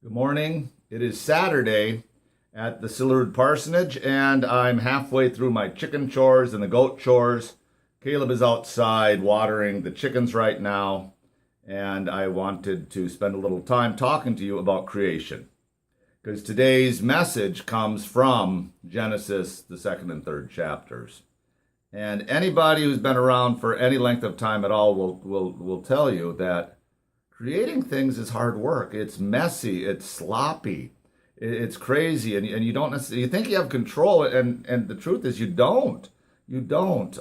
Good morning. It is Saturday at the Sillerud Parsonage, and I'm halfway through my chicken chores and the goat chores. Caleb is outside watering the chickens right now, and I wanted to spend a little time talking to you about creation, because today's message comes from Genesis, the second and third chapters. And anybody who's been around for any length of time at all will tell you that creating things is hard work. It's messy. It's sloppy. It's crazy, and you don't necessarily, you think you have control, and the truth is you don't. You don't,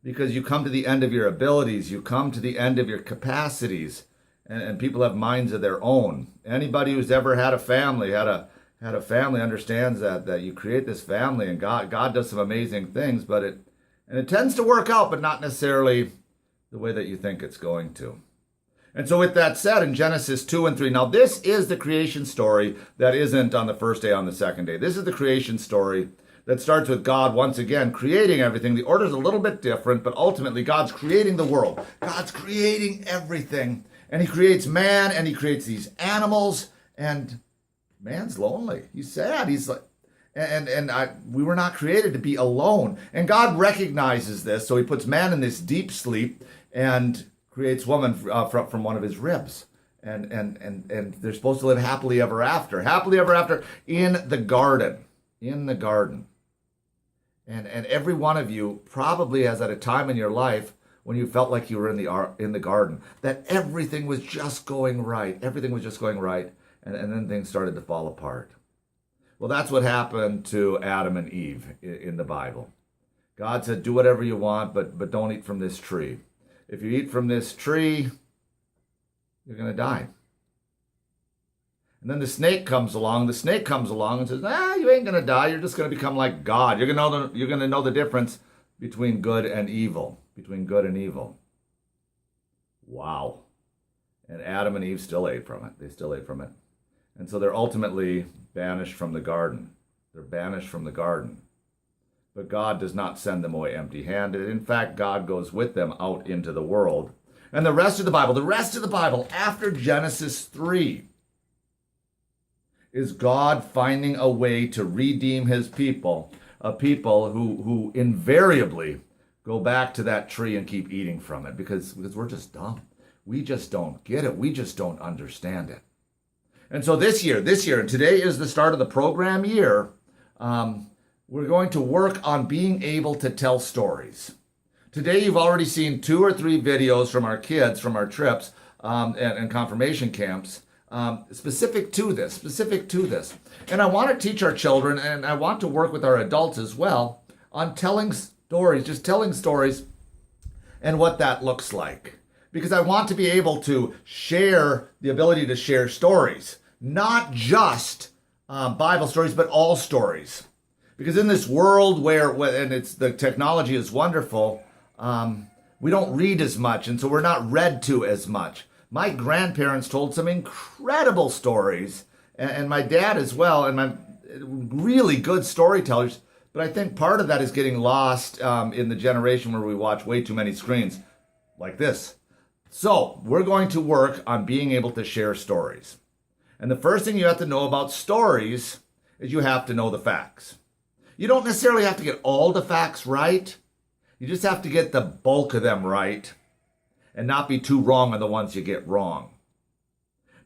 because you come to the end of your abilities. You come to the end of your capacities, and people have minds of their own. Anybody who's ever had a family, had a family, understands that you create this family, and God does some amazing things, but it tends to work out, but not necessarily the way that you think it's going to. And so with that said, in Genesis 2 and 3, now this is the creation story that isn't on the first day, on the second day. This is the creation story that starts with God once again creating everything. The order's a little bit different, but ultimately God's creating the world. God's creating everything. And he creates man, and he creates these animals, and man's lonely. He's sad. He's like, we were not created to be alone. And God recognizes this, so he puts man in this deep sleep and creates woman from one of his ribs. And they're supposed to live happily ever after in the garden. And every one of you probably has at a time in your life when you felt like you were in the garden, that everything was just going right. And then things started to fall apart. Well, that's what happened to Adam and Eve in the Bible. God said, do whatever you want, but don't eat from this tree. If you eat from this tree, you're going to die. And then the snake comes along. and says, you ain't going to die. You're just going to become like God. You're going to know the difference between good and evil. Wow. And Adam and Eve still ate from it. And so they're ultimately banished from the garden. But God does not send them away empty-handed. In fact, God goes with them out into the world. And the rest of the Bible, after Genesis 3, is God finding a way to redeem his people, a people who invariably go back to that tree and keep eating from it because we're just dumb. We just don't get it. We just don't understand it. And so this year, and today is the start of the program year, we're going to work on being able to tell stories. Today, you've already seen 2 or 3 videos from our kids, from our trips and confirmation camps, specific to this. And I want to teach our children, and I want to work with our adults as well, on telling stories, and what that looks like. Because I want to be able to share the ability to share stories, not just Bible stories, but all stories. Because in this world where the technology is wonderful, we don't read as much, and so we're not read to as much. My grandparents told some incredible stories, and my dad as well, and my really good storytellers. But I think part of that is getting lost in the generation where we watch way too many screens like this. So we're going to work on being able to share stories. And the first thing you have to know about stories is you have to know the facts. You don't necessarily have to get all the facts right. You just have to get the bulk of them right and not be too wrong on the ones you get wrong.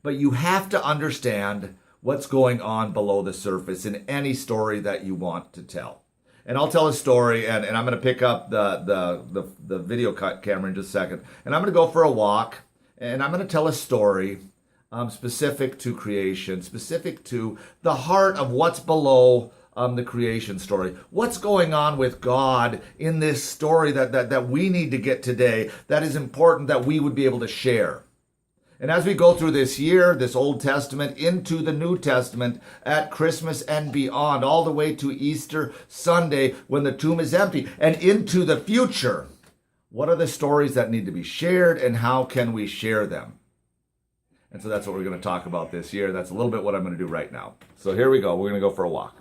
But you have to understand what's going on below the surface in any story that you want to tell. And I'll tell a story, and I'm going to pick up the video camera in just a second. And I'm going to go for a walk, and I'm going to tell a story specific to creation, specific to the heart of what's below the creation story. What's going on with God in this story that we need to get today that is important that we would be able to share. And as we go through this year, this Old Testament into the New Testament, at Christmas and beyond, all the way to Easter Sunday when the tomb is empty, and into the future, what are the stories that need to be shared and how can we share them? And so that's what we're going to talk about this year. That's a little bit what I'm going to do right now. So here we go. We're going to go for a walk.